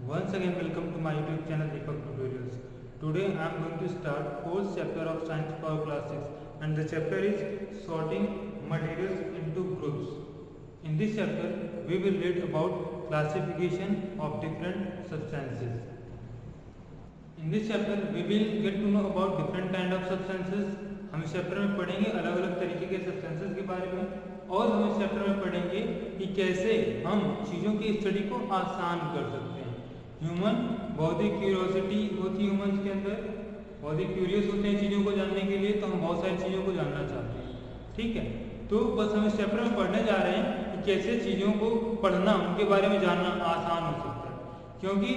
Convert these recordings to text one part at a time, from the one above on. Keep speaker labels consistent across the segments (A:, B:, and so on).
A: Once again, welcome to my YouTube channel Deepak Tutorials. Today I am going to start fourth chapter of Science for Class 6, and the chapter is sorting materials into groups. In this chapter, we will read about classification of different substances. In this chapter, we will get to know about different kind of substances. हम इस chapter में पढ़ेंगे अलग अलग तरीके के substances के बारे में, और हम इस चैप्टर में पढ़ेंगे कि कैसे हम चीज़ों की स्टडी को आसान कर सकते हैं। ह्यूमन बौद्धिक क्यूरियोसिटी होती है ह्यूमन्स के अंदर, बौद्धिक क्यूरियस होते हैं चीज़ों को जानने के लिए, तो हम बहुत सारी चीज़ों को जानना चाहते हैं। ठीक है, तो बस हम इस चैप्टर में पढ़ने जा रहे हैं कि कैसे चीज़ों को पढ़ना, उनके बारे में जानना आसान हो सकता है, क्योंकि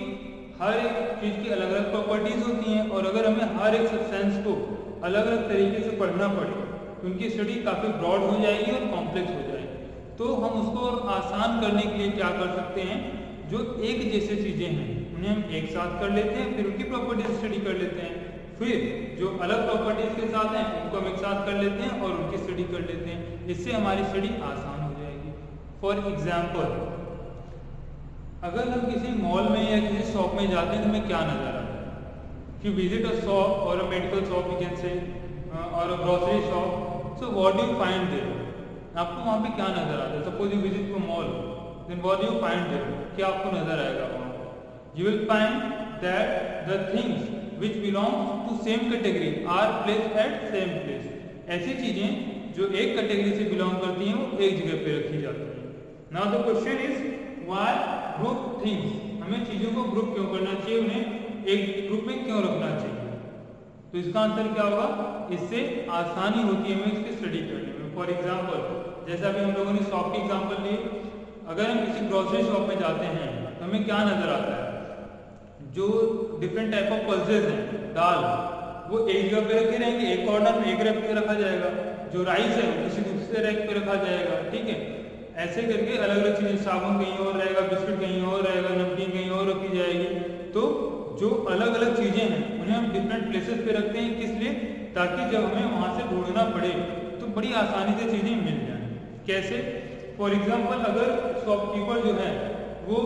A: हर एक चीज़ की अलग अलग प्रॉपर्टीज़ होती हैं, और अगर हमें हर एक सब्सटेंस को अलग अलग तरीके से पढ़ना पड़े तो उनकी स्टडी काफ़ी ब्रॉड हो जाएगी और कॉम्प्लेक्स हो जाएगी। तो हम उसको और आसान करने के लिए क्या कर सकते हैं, जो एक जैसे चीज़ें हैं उन्हें हम एक साथ कर लेते हैं, फिर उनकी प्रॉपर्टीज स्टडी कर लेते हैं, फिर जो अलग प्रॉपर्टीज के साथ हैं उनको हम एक साथ कर लेते हैं और उनकी स्टडी कर लेते हैं। इससे हमारी स्टडी आसान हो जाएगी। फॉर एग्जाम्पल, अगर हम किसी मॉल में या किसी शॉप में जाते हैं तो हमें क्या नजर आता है? If you visit a shop or a medical shop, we can say, or a grocery shop, so what do you find there? आपको वहाँ पे क्या नजर आता है? Suppose you visit a mall, then what do you find there? क्या आपको नजर आएगा वहाँ पे? You will find that the things which belong to same category are placed at same place. ऐसी चीजें जो एक कैटेगरी से बिलोंग करती हैं वो एक जगह पे रखी जाती हैं। Now the question is why group things? हमें चीजों को ग्रुप क्यों करना चाहिए, उन्हें एक ग्रुप में क्यों रखना चाहिए? तो इसका आंसर क्या होगा? इससे आसानी होती है हमें इसकी स्टडी करने में। फॉर एग्जाम्पल, जैसा अभी हम लोगों ने शॉप की एग्जाम्पल ली, अगर हम किसी ग्रोसरी शॉप में जाते हैं तो हमें क्या नजर आता है? जो डिफरेंट टाइप ऑफ पल्सेस हैं, दाल, वो एक जगह पे रखे रहेंगे, एक कॉर्नर में एक रैक पे रखा जाएगा। जो राइस है वो किसी दूसरे रैक पे रखा जाएगा। ठीक है, ऐसे करके अलग अलग चीजें, साबुन कहीं और रहेगा, बिस्किट कहीं और रहेगा, नमकीन कहीं और रखी जाएगी। तो जो अलग अलग चीजें हैं उन्हें हम डिफरेंट प्लेसेस पे रखते हैं, किस लिए? ताकि जब हमें वहां से ढूंढना पड़े तो बड़ी आसानी से चीजें मिल जाएं। कैसे? फॉर एग्जाम्पल, अगर शॉपकीपर जो है वो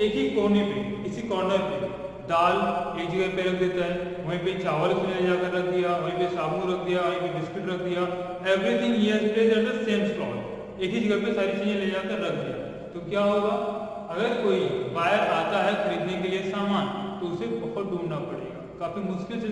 A: एक ही कोने पे, इसी कॉर्नर पे दाल एक जगह पे रख देता है, वहीं पे चावल ले जाकर रख दिया, वहीं पे साबुन रख दिया, वहीं पे बिस्किट रख दिया, everything he has placed at the same slot, एक ही जगह पे सारी चीजें ले जाकर रख दिया। तो क्या होगा? अगर कोई बायर आता है खरीदने के लिए सामान, तो उसे बहुत ढूंढना पड़ेगा, काफी मुश्किल से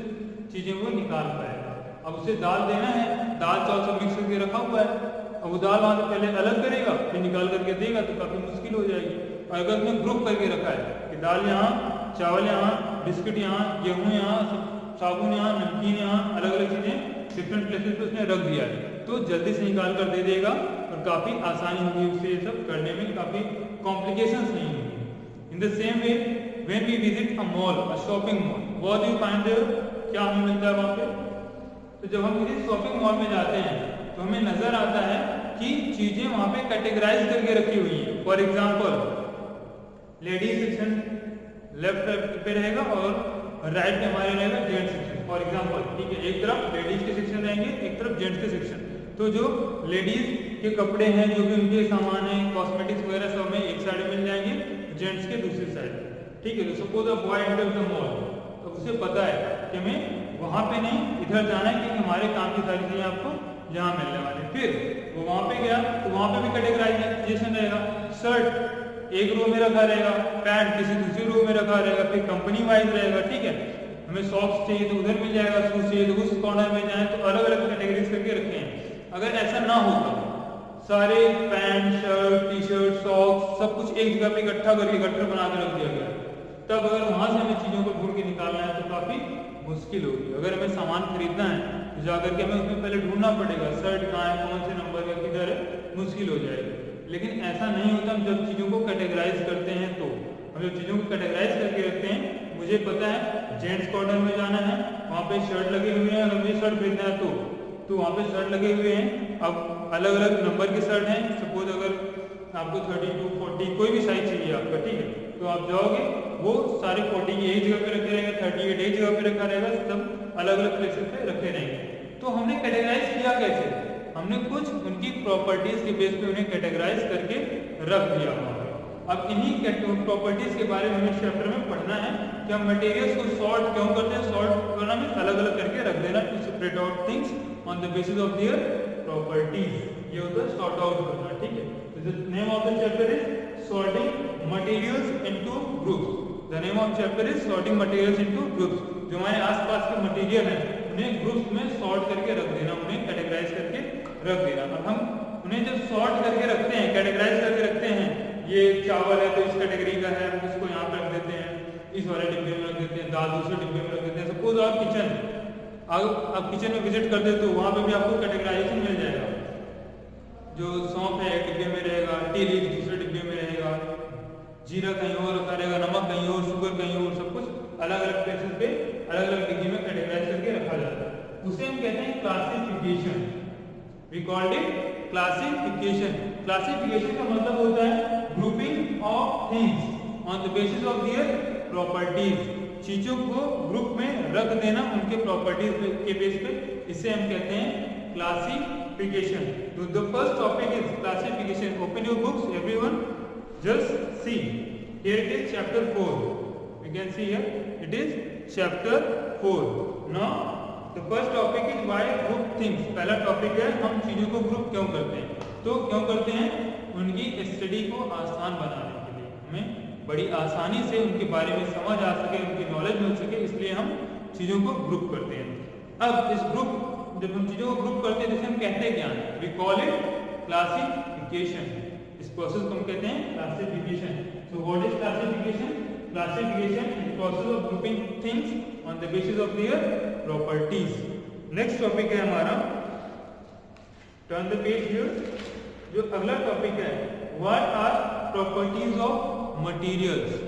A: चीजें वो निकाल पाएगा। अब उसे दाल देना है, दाल चावल सब मिक्स करके रखा हुआ है, अब वो दाल वहां से पहले अलग करेगा फिर निकाल करके देगा, तो काफी मुश्किल हो जाएगी। और अगर उसने ग्रुप करके रखा है कि दाल यहाँ, चावल यहाँ, बिस्किट यहाँ, गेहूँ यहाँ, साबुन यहाँ, नमकीन यहाँ, अलग अलग चीजें डिफरेंट प्लेसेस पे उसने रख दिया है, तो जल्दी से निकाल कर दे देगा और काफी आसानी होगी उससे ये सब करने में, काफी कॉम्प्लिकेशंस नहीं होंगी। In the same way, when we visit a mall, a shopping mall, what do you find there? क्या हमें मिलता है वहाँ पे? तो जब हम किसी शॉपिंग मॉल में जाते हैं तो हमें नजर आता है कि चीजें वहाँ पे कैटेगराइज करके रखी हुई हैं। For example, ladies section left पे रहेगा और राइट पे हमारे रहेगा जेंट्स सेक्शन। फॉर एग्जाम्पल, ठीक है, एक तरफ लेडीज के सेक्शन रहेंगे, एक तरफ जेंट्स के सेक्शन। तो जो लेडीज के कपड़े हैं, जो भी उनके सामान है, कॉस्मेटिक्स वगैरह सब हमें एक साइड मिल जाएंगे, जेंट्स के दूसरी साइड। ठीक है, तो suppose a boy enters the mall, तो उसे पता है कि हमें वहां पे नहीं इधर जाना है, क्योंकि हमारे काम की सारी चीजें आपको यहाँ मिलने वाली। फिर वो वहां पे गया तो वहां पे भी कैटेगराइजेशन रहेगा, शर्ट एक रो में रखा रहेगा, पैंट किसी दूसरी रो में रखा रहेगा, फिर कंपनी वाइज रहेगा। ठीक है, हमें सॉक्स चाहिए तो उधर मिल जाएगा, शूज चाहिए तो उस कॉर्नर में जाए, तो अलग अलग कैटेगरीज करके रखे हैं। अगर ऐसा ना होता, सारे pant, shirt, T shirt, socks सब कुछ एक जगह पे इकट्ठा करके गट्ठर बना के रख दिया गया, तब अगर वहां से हमें चीजों को ढूंढ के निकालना है तो काफी मुश्किल होगी। अगर हमें सामान खरीदना है तो जाकर के हमें उसमें पहले ढूंढना पड़ेगा, शर्ट कहाँ है, कौन से नंबर का, किधर है, मुश्किल हो जाएगी। लेकिन ऐसा नहीं होता, हम जब चीजों को कैटेगराइज करते हैं तो हम जब चीजों को कैटेगराइज करके रखते हैं, मुझे पता है जेंट्स कॉर्नर में जाना है, वहाँ पे शर्ट लगे हुए हैं, अगर मुझे शर्ट खरीदना है तो वहाँ पे शर्ट लगे हुए हैं। अब अलग अलग नंबर के शर्ट हैं, सपोज अगर आपको 32, 40 कोई भी साइज चाहिए आपका, ठीक है, तो आप जाओगे, वो सारे 40 की एक जगह पे रखे रहेंगे, 38 एक जगह पे रखा रहेगा, सब अलग अलग प्लेसेस पे रखे रहेंगे। तो हमने कैटेगराइज किया कैसे? हमने कुछ उनकी प्रॉपर्टीज के बेस पे उन्हें कैटेगराइज करके रख दिया वहाँ पे। अब इन्हीं प्रॉपर्टीज के बारे में हमें चैप्टर में पढ़ना है कि हम मटेरियल्स को सॉर्ट क्यों करते हैं। सॉर्ट करना मीन्स अलग अलग करके रख देना, to separate out things on the basis of their properties, ये होता है सॉर्ट आउट करना, ठीक है। The name of the chapter is sorting materials into groups. The name of chapter is sorting materials into groups. जो हमारे आसपास के मटेरियल हैं उन्हें ग्रुप्स में सॉर्ट करके रख देना, उन्हें कैटेगराइज करके रख देना। अब हम उन्हें जब सॉर्ट करके रखते हैं, कैटेगराइज करके रखते हैं, ये चावल है तो इस कैटेगरी का है, हम इसको यहाँ पे रख देते हैं, इस वाले डिब्बे में रख देते हैं, दाल दूसरे डिब्बे में रख देते हैं। सपोज आप किचन किचन में विजिट कर देते हो, वहाँ पे भी आपको कैटेगराइजेशन मिल जाएगा। जो सौंफ है एक डिब्बे में रहेगा, टी लीफ दूसरे डिब्बे में रहेगा, जीरा कहीं और रखा रहेगा, नमक कहीं और, शुगर कहीं और, सब कुछ अलग अलग प्लेसेस पे अलग अलग डिब्बे में कैटेगराइज करके रखा जाता है। उसे हम कहते हैं classification. We called it classification. Classification का मतलब होता है grouping of things on the basis of their properties. चीजों को ग्रुप में रख देना उनके प्रॉपर्टीज के बेस पे, इसे हम कहते हैं क्लासिफिकेशन। तो the first topic is classification. Open your books everyone, just see here it is chapter 4। You can see here it is chapter 4। Now the first topic is why group things. पहला topic है हम चीजों को group क्यों करते हैं। तो क्यों करते हैं, उनकी स्टडी को आसान बनाने के लिए, हमें बड़ी आसानी से उनके बारे में समझ आ सके, उनकी नॉलेज मिल सके, इसलिए हम चीजों को ग्रुप करते हैं। अब इस ग्रुप, जब हम चीजों को ग्रुप करते हैं तो इसे हम कहते क्या है, वी कॉल इट क्लासिफिकेशन। इस प्रोसेस को हम कहते हैं classification. So what is classification? Classification is the process of grouping things on the basis of their properties. Next topic है हमारा, turn the page here। जो अगला टॉपिक है, what are properties of materials।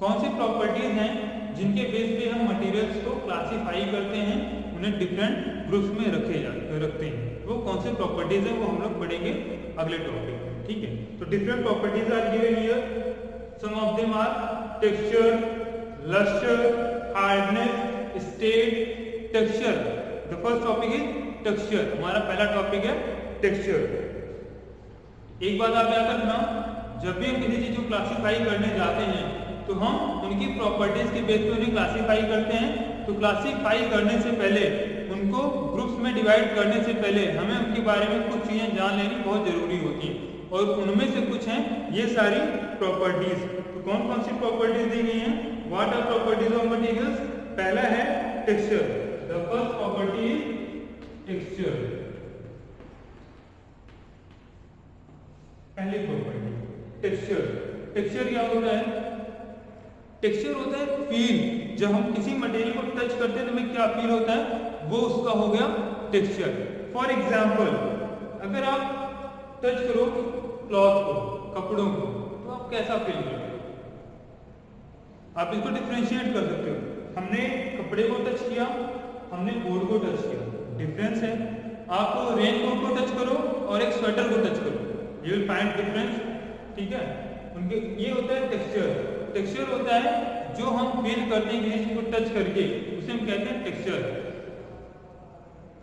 A: कौन सी प्रॉपर्टीज हैं जिनके base पे हम मटेरियल्स को क्लासिफाई करते हैं, उन्हें डिफरेंट ग्रुप्स में रखते हैं। वो कौन से प्रॉपर्टीज हैं वो हम लोग पढ़ेंगे अगले टॉपिक में, ठीक है। तो different properties are given here. Some of them are texture, lustre, hardness, state, texture. The first topic is texture. हमारा पहला टॉपिक है टेक्सचर। एक बात आप याद रखना, जब भी हम किसी चीज को क्लासिफाई करने जाते हैं तो हम उनकी प्रॉपर्टीज के बेस पे उन्हें क्लासिफाई करते हैं। तो क्लासिफाई करने से पहले, उनको ग्रुप्स में डिवाइड करने से पहले हमें उनके बारे में कुछ चीजें जान लेनी बहुत जरूरी होती हैं, और उनमें से कुछ हैं ये सारी प्रॉपर्टीज। तो कौन कौन सी प्रॉपर्टीज दी गई हैं? What are properties of materials? पहला है texture. The first property is texture. पहली प्रॉपर्टी टेक्सचर। टेक्सचर क्या होता है? टेक्सचर होता है फील। जब हम किसी मटेरियल को टच करते हैं तो हमें क्या फील होता है, वो उसका हो गया टेक्सचर। फॉर एग्जाम्पल, अगर आप टच करो क्लॉथ को, कपड़ों को, तो आप कैसा फील करते हो? आप इसको डिफरेंशिएट कर सकते हो। हमने कपड़े को टच किया, हमने कोट को टच किया, डिफरेंस है। आप रेन कोट को टच करो और एक स्वेटर को टच करो, यू विल फाइंड डिफरेंस, ठीक है। उनके ये होता है टेक्सचर। टेक्सचर होता है जो हम फील करते हैं किसी चीज को टच करके, उसे हम कहते हैं टेक्सचर।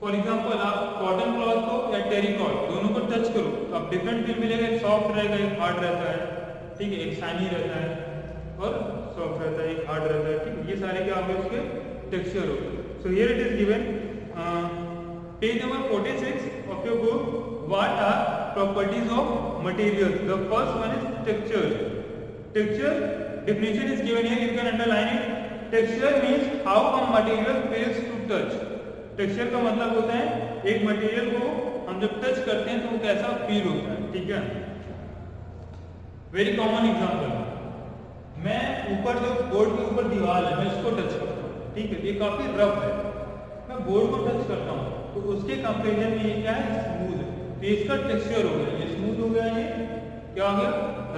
A: फॉर एग्जांपल, आप कॉटन क्लॉथ को या टेरिकॉट दोनों को टच करो तो आप डिफरेंट फील मिलेगा। एक सॉफ्ट रहेगा, एक हार्ड रहता है, ठीक है। एक शाइनी रहता है और सॉफ्ट रहता है, एक हार्ड रहता है, ठीक है। ये सारे क्या होंगे, उसके टेक्सचर होंगे। So here it is given, page number 46 of your book, what are properties of materials. The first one is texture. Texture definition is given here, you can underline it. Texture means how a material feels to touch. Texture का मतलब होता है एक material को हम जब touch करते हैं तो वो कैसा फील होता है, ठीक है। वेरी कॉमन एग्जांपल, मैं ऊपर जो बोर्ड के ऊपर दीवार है मैं इसको टच करता हूँ, ठीक है, ये काफी रफ है। मैं बोर्ड को टच करता हूँ तो उसके कंपेरिजन में ये क्या है, स्मूथ है, तो इसका टेक्सचर हो गया, ये स्मूथ हो गया, ये क्या हो गया,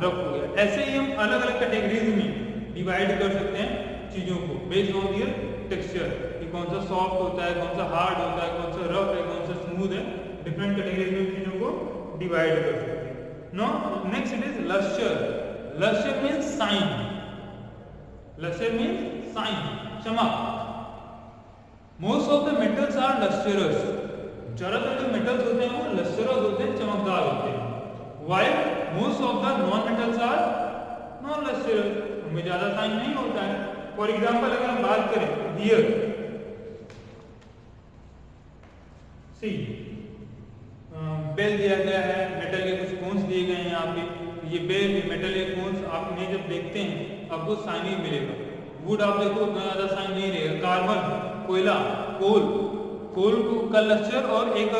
A: रफ हो गया। ऐसे ही हम अलग अलग कैटेगरीज में डिवाइड कर सकते हैं चीजों को बेस्ड ऑन देयर टेक्सचर, कि कौन सा सॉफ्ट होता है, कौन सा हार्ड होता है, कौन सा रफ है, कौन सा स्मूथ है। डिफरेंट कैटेगरीज में चीजों को डिवाइड कर सकते हैं। Now next it is lustre. Lustre means shine. Lustre means shine, चमक। Most of the metals are lustrous. ज्यादातर जो मेटल्स होते हैं वो लस्टरस होते हैं, चमकदार होते हैं। While most of the non metals are non lustrous, उनमें ज्यादा शाइन नहीं होता है। फॉर एग्जाम्पल अगर हम बात करें हियर, सी बेल दिया गया है, मेटल के कुछ कोन्स दिए गए हैं यहाँ पे, ये बेल मेटल के कोन्स आपने जब देखते हैं आपको शाइन ही मिलेगा। वुड आप देखो उतना ज्यादा शाइन नहीं रहेगा। कार्बन, कोयला, कोल का लस्टर और एक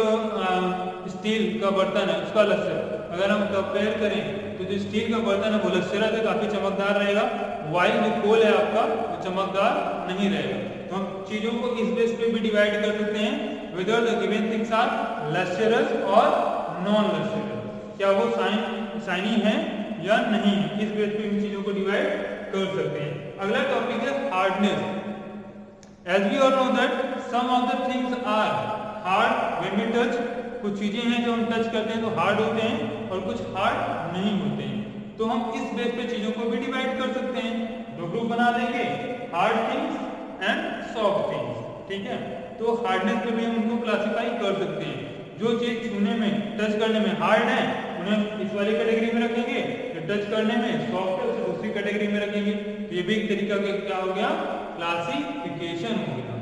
A: स्टील का बर्तन है उसका लस्टर अगर हम कंपेयर करें तो जो स्टील का बर्तन है वो लस्टरा से काफी चमकदार रहेगा, वाइल जो कोल है आपका वो चमकदार नहीं रहेगा। तो हम चीजों को इस बेस पे भी डिवाइड कर सकते हैं, whether the given things are lustrous और नॉन लस्टरस, क्या वो शाइनी है या नहीं है, इस बेस पे इन चीजों को डिवाइड कर सकते हैं। अगला टॉपिक है hardness. As we all know that some of the things are hard when we touch, कुछ चीजें हैं जो हम टच करते हैं तो हार्ड होते हैं और कुछ हार्ड नहीं होते हैं। तो हम इस बेस पे चीजों को भी डिवाइड कर सकते हैं, दो ग्रुप बना देंगे, hard things and soft things, ठीक है। तो हार्डनेस पे भी हम उनको क्लासिफाई कर सकते हैं। जो चीज छूने में टच करने में हार्ड है उन्हें इस वाली कैटेगरी में रखेंगे, जो टच करने में सॉफ्ट है उसे दूसरी कैटेगरी में रखेंगे। तो ये भी एक तरीका का क्या हो गया, क्लासिफिकेशन हो गया।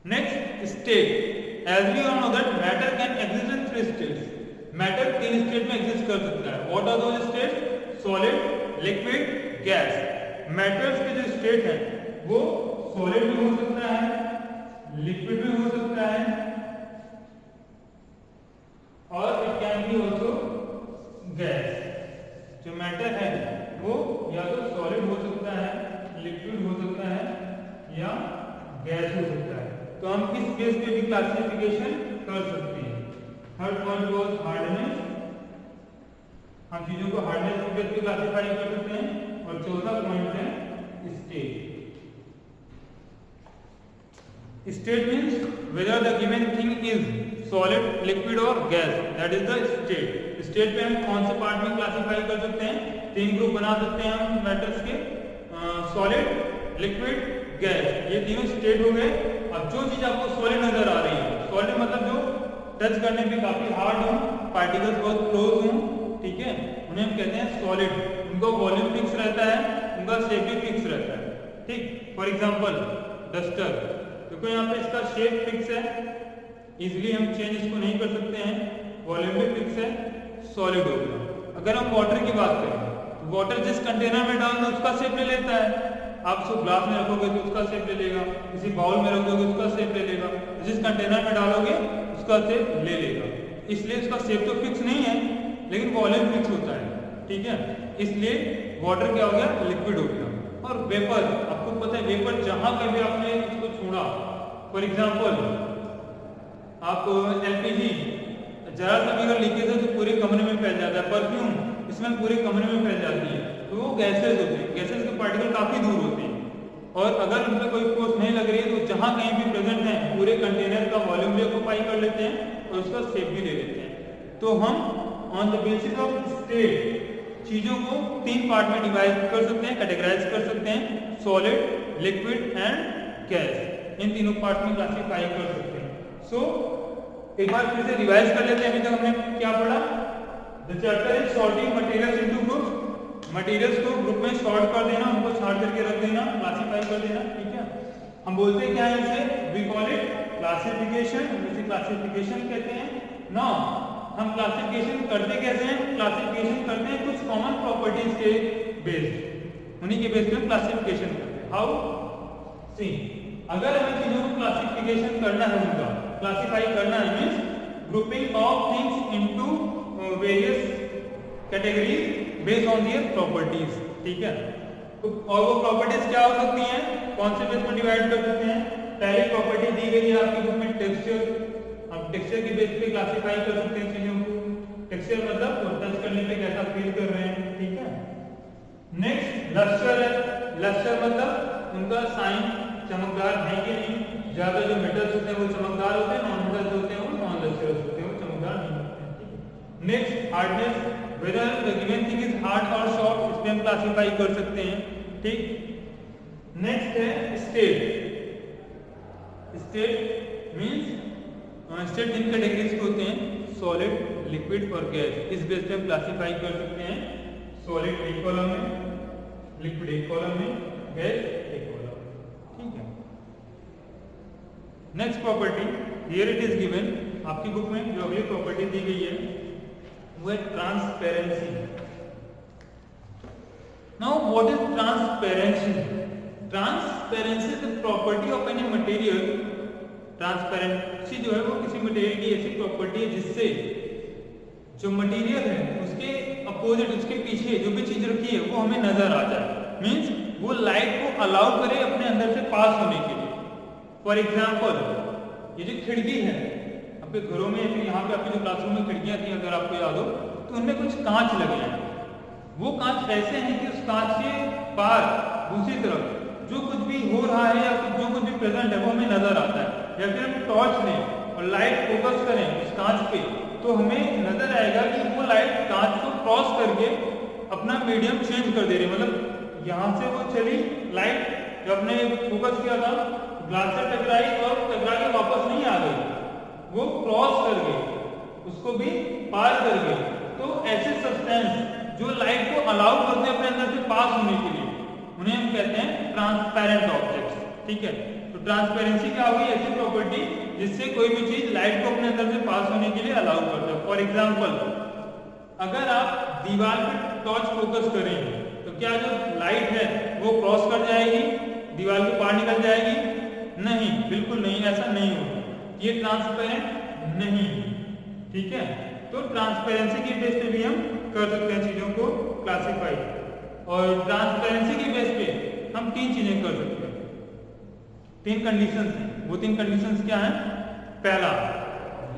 A: Next state, as we all know that matter can exist in 3 states. Matter 3 state में एग्जिस्ट कर सकता है। What are those states? Solid, liquid, gas. Matters के जो स्टेट है वो सॉलिड भी हो सकता है, लिक्विड भी हो सकता है और it can be also gas. जो मैटर है वो या तो सॉलिड हो सकता है, लिक्विड हो सकता है या गैस हो सकता है। तो हम इस बेस पे भी क्लासिफिकेशन कर सकते हैं। थर्ड पॉइंट वाज हार्डनेस, हम चीजों को हार्डनेस के बेस पे क्लासिफाई कर सकते हैं। और चौथा पॉइंट है state. State means whether the given thing is solid, liquid और gas, that is the state. State पे हम कौन से पार्ट में क्लासिफाई कर सकते हैं? 3 ग्रुप बना सकते हैं हम मैटर्स के, सॉलिड, लिक्विड, गैस, ये तीनों स्टेट हो गए। अब जो चीज आपको सॉलिड नजर आ रही है, सॉलिड मतलब जो टच करने पे काफी हार्ड हो, पार्टिकल्स बहुत क्लोज हो, ठीक है, उन्हें हम कहते हैं सॉलिड। उनका वॉल्यूम फिक्स रहता है, उनका शेप भी फिक्स रहता है, ठीक। फॉर एग्जांपल डस्टर, देखो यहाँ पे इसका शेप फिक्स है, इजिली हम चेंज इसको नहीं कर सकते हैं, वॉल्यूम भी फिक्स है, सॉलिड हो गया। अगर हम वाटर की बात करें तो वाटर जिस कंटेनर में डाल दो उसका शेप ले लेता है। आप उसको ग्लास में रखोगे तो उसका शेप ले लेगा, किसी बाउल में रखोगे उसका शेप ले लेगा, जिस कंटेनर में डालोगे उसका शेप ले लेगा। इसलिए उसका शेप तो फिक्स नहीं है लेकिन वॉल्यूम फिक्स होता है, ठीक है। इसलिए वाटर क्या हो गया, लिक्विड हो गया। और वेपर, आपको पता है वेपर जहां पे भी आपने इसको छोड़ा, फॉर एग्जांपल आप एलपीजी जरा सा भी अगर लीकेज है तो पूरे कमरे में फैल जाता है, परफ्यूम इसमें पूरे कमरे में फैल जाती है, तो वो गैसेज होते हैं। गैसेज के पार्टिकल काफी दूर होते हैं और अगर उन पर कोई फोर्स नहीं लग रही है तो जहां कहीं भी प्रेजेंट है पूरे कंटेनर का वॉल्यूम भी ऑक्यूपाई कर लेते हैं और उसका शेप भी ले लेते हैं। तो हम on the basis of state चीजों को 3 पार्ट में डिवाइड कर सकते हैं, कैटेगराइज कर सकते हैं, सॉलिड, लिक्विड एंड गैस। इन तीनों पार्ट में क्लासिफाई कर सकते हैं। सो एक बार फिर से रिवाइज कर लेते हैं। अभी तक हमने क्या पढ़ा? The chapter is sorting materials into groups. Materials को ग्रुप में सॉर्ट कर देना, उनको छांट करके रख देना, क्लासिफाई कर देना, ठीक है। हम बोलते हैं क्या है इसे? वी कॉल इट क्लासिफिकेशन, इसे क्लासिफिकेशन कहते हैं। नाउ हम क्लासिफिकेशन करते कैसे हैं? क्लासिफिकेशन करते हैं कुछ कॉमन प्रॉपर्टीज के बेस्ड, उन्हीं के बेस्ड में क्लासिफिकेशन करते हैं। हाउ? सी, अगर हमें चीजों को क्लासिफिकेशन करना है, उनका क्लासिफाई करना है, means grouping of things into various categories based on their properties, ठीक है। तो और वो प्रॉपर्टीज क्या हो सकती हैं? कौन से बेस पर डिवाइड कर सकते हैं? पहली प्रॉपर्टी दी गई है आपकी बुक में टेक्सचर। आप टेक्सचर के बेस पे क्लासिफाई कर सकते हैं चीजों को। टेक्सचर मतलब टच करने पे कैसा फील कर रहे हैं, ठीक है। नेक्स्ट लस्टर है। लस्टर मतलब उनका साइन चमकदार है कि नहीं। ज्यादा जो मेटल्स होते हैं वो चमकदार होते हैं, नॉन मेटल्स होते हैं वो नॉन लस्टरस होते हैं, वो चमकदार नहीं होते हैं, ठीक है। Next hardness, weather the given thing is hard और सॉफ्ट, इस पे हम क्लासिफाई कर सकते हैं, ठीक। नेक्स्ट है state. State means state 3 categories के होते हैं, सॉलिड, लिक्विड और गैस। इस बेस पे हम क्लासीफाई कर सकते हैं सॉलिड एक कॉलम में, लिक्विड एक कॉलम में, गैस एक कॉलम। ठीक है। Next property, here it is given, आपकी बुक में जो अगली प्रॉपर्टी दी गई है वो है transparency. Now what is transparency? Transparency is the property of any material. Transparency जो है वो किसी मटेरियल की ऐसी प्रॉपर्टी है जिससे जो मटेरियल है उसके अपोजिट, उसके पीछे जो भी चीज रखी है वो हमें नजर आ जाए। मींस वो लाइट को अलाउ करे अपने अंदर से पास होने के लिए। फॉर एग्जाम्पल, ये जो खिड़की है आपके घरों में, यहाँ पे आपके जो क्लासरूम में खिड़कियां थी अगर आपको याद हो, तो उनमें कुछ कांच लगे हैं। वो कांच ऐसे हैं कि उस कांच के पार दूसरी तरफ जो कुछ भी हो रहा है या जो कुछ भी प्रेजेंट है वो हमें नजर आता है। या फिर हम टॉर्च लें और लाइट फोकस करें उस कांच पे, तो हमें नजर आएगा कि वो लाइट कांच को क्रॉस करके अपना मीडियम चेंज कर दे रही है। मतलब यहाँ से वो चली लाइट, जब हमने फोकस किया था ग्लास से टकराई और टकरा के वापस नहीं आ गई, वो क्रॉस कर गई, उसको भी पार कर गई। तो ऐसे सब्सटेंस जो लाइट को अलाउ करते हैं अपने अंदर से पास होने के लिए, उन्हें हम कहते हैं ट्रांसपेरेंट ऑब्जेक्ट्स। ठीक है। तो ट्रांसपेरेंसी क्या होगी? ऐसी प्रॉपर्टी जिससे कोई भी चीज लाइट को अपने अंदर से पास होने के लिए अलाउ करता है। फॉर एग्जाम्पल, अगर आप दीवार पे टॉर्च फोकस करेंगे तो क्या जो लाइट है वो क्रॉस कर जाएगी, दीवार के पार निकल जाएगी? नहीं, बिल्कुल नहीं, ऐसा नहीं होगा। ये ट्रांसपेरेंट नहीं। ठीक है। तो ट्रांसपेरेंसी की बेस पे भी हम कर सकते हैं चीजों को क्लासीफाई। और ट्रांसपेरेंसी की बेस पे हम तीन चीजें कर सकते हैं, तीन कंडीशंस हैं। वो तीन कंडीशंस क्या हैं? पहला,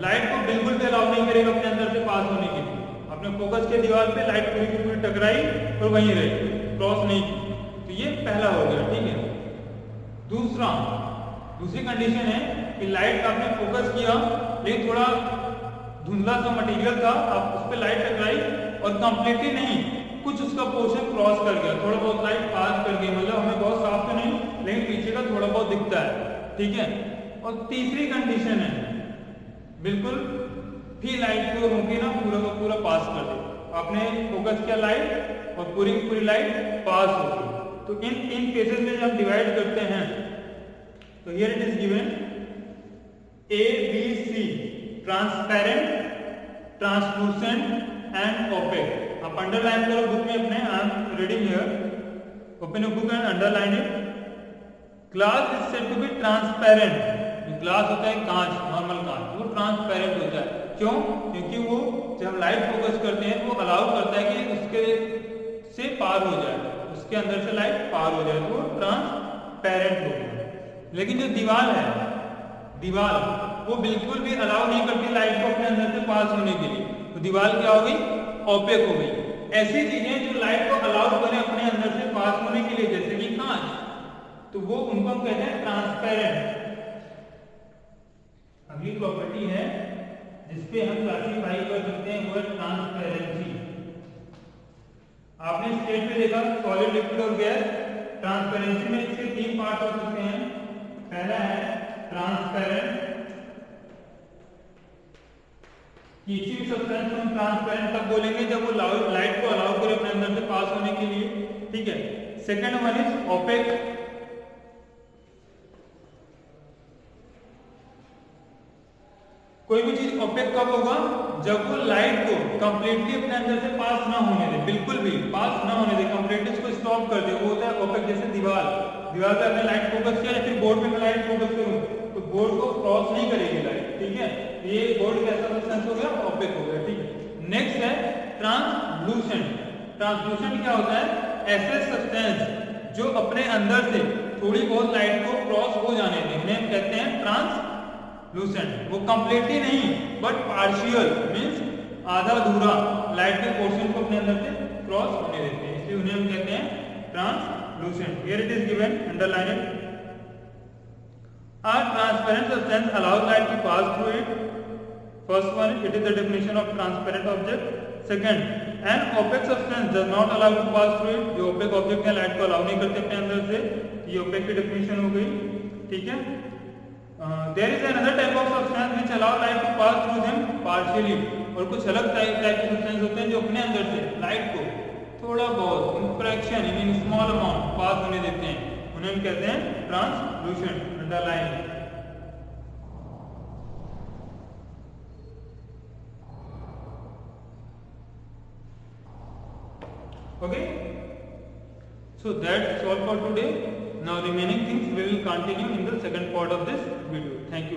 A: लाइट को बिल्कुल भी अलाउ नहीं करेगा अपने अंदर से पास होने के लिए। आपने फोकस के दीवार पे लाइट पूरी की पूरी टकराई और वहीं रही, क्रॉस नहीं की, तो ये पहला हो गया। ठीक है। दूसरी कंडीशन है कि लाइट आपने फोकस किया लेकिन थोड़ा धुंधला सा मटेरियल था, आप उस पर लाइट टकराई और कंप्लीटली नहीं, कुछ उसका पोर्शन क्रॉस कर गया, थोड़ा बहुत लाइट पास कर गई, मतलब हमें बहुत साफ तो नहीं लेकिन पीछे का थोड़ा बहुत दिखता है। ठीक है। और तीसरी कंडीशन है बिल्कुल भी लाइट को रोके ना, पूरा का पूरा पास कर दे। आपने फोकस किया लाइट और पूरी की पूरी लाइट पास हो गई। तो इन तीन केसेस में जब हम डिवाइड करते हैं तो here it is given A, B, C, transparent, translucent and opaque. आप अंडरलाइन करो बुक में अपने, I am reading here, open your book and underline it. Glass is said to be transparent. Glass होता है कांच, नॉर्मल कांच, वो transparent होता है। क्यों? क्योंकि वो जब हम लाइट फोकस करते हैं वो अलाउ करता है कि उसके से पार हो जाए, उसके अंदर से लाइट पार हो जाए, तो वो ट्रांसपेरेंट हो गया। लेकिन जो दीवार है, दीवार वो बिल्कुल भी अलाउ नहीं करती लाइट को अपने अंदर से पास होने के लिए, तो दीवार क्या हो गई? ओपेक हो गई। ऐसी चीजें जो लाइट को अलाउ करें अपने अंदर से पास होने के लिए, जैसे कि कांच, तो वो उनको हम कहते हैं ट्रांसपेरेंट। अगली प्रॉपर्टी है जिसपे हम क्लासीफाई कर सकते हैं वो है ट्रांसपेरेंसी। आपने स्टेट पे देखा सॉलिड, लिक्विड और गैस। ट्रांसपेरेंसी में इसके तीन पार्ट हो सकते हैं। पहला है ट्रांसपेरेंट, किसी भी सब्सटेंस को हम ट्रांसपेरेंट तब बोलेंगे जब वो लाइट को अलाउ करे अपने अंदर से पास होने के लिए। ठीक है। Second one is opaque. कोई भी चीज ओपेक कब होगा? जब वो लाइट को कंप्लीटली अपने अंदर से पास ना होने दे, बिल्कुल भी पास ना होने दे, कंप्लीटली उसको स्टॉप कर दे, वो होता है ओपेक। जैसे दीवार पे आपने लाइट फोकस किया, फिर बोर्ड पे मैं लाइट फोकस करूं तो बोर्ड को क्रॉस नहीं करेगी लाइट। ठीक है। ये बोर्ड कैसा सब्सटेंस हो गया? ओपेक हो गया। ठीक है। नेक्स्ट है ट्रांसलूसेंट। ट्रांसलूसेंट क्या होता है? ऐसे सब्सटेंस जो अपने अंदर से थोड़ी बहुत लाइट को क्रॉस हो जाने दें, उन्हें कहते हैं ट्रांसलूसेंट। वो कंप्लीटली नहीं बट पार्शियल, मींस आधा अधूरा लाइट के पोर्शन को अपने अंदर से क्रॉस होने देते हैं, इसलिए उन्हें हम कहते हैं translucent. Here it is given, underline it. A transparent substance allows light to pass through it. First one, it is the definition of transparent object. Second, an opaque substance does not allow to pass through it. जो opaque object है light को allow नहीं करते अपने अंदर से, ये opaque की definition हो गई। ठीक है। There is another type of substance which allow light to pass through them partially. और कुछ अलग टाइप के सब्सटेंस होते हैं जो अपने अंदर से लाइट को थोड़ा बहुत in fraction in small amount pass होने देते हैं, उन्हें हम कहते हैं translucent underline. Okay, so that's all for today. Now remaining things we will continue in the second part of this video. Thank you.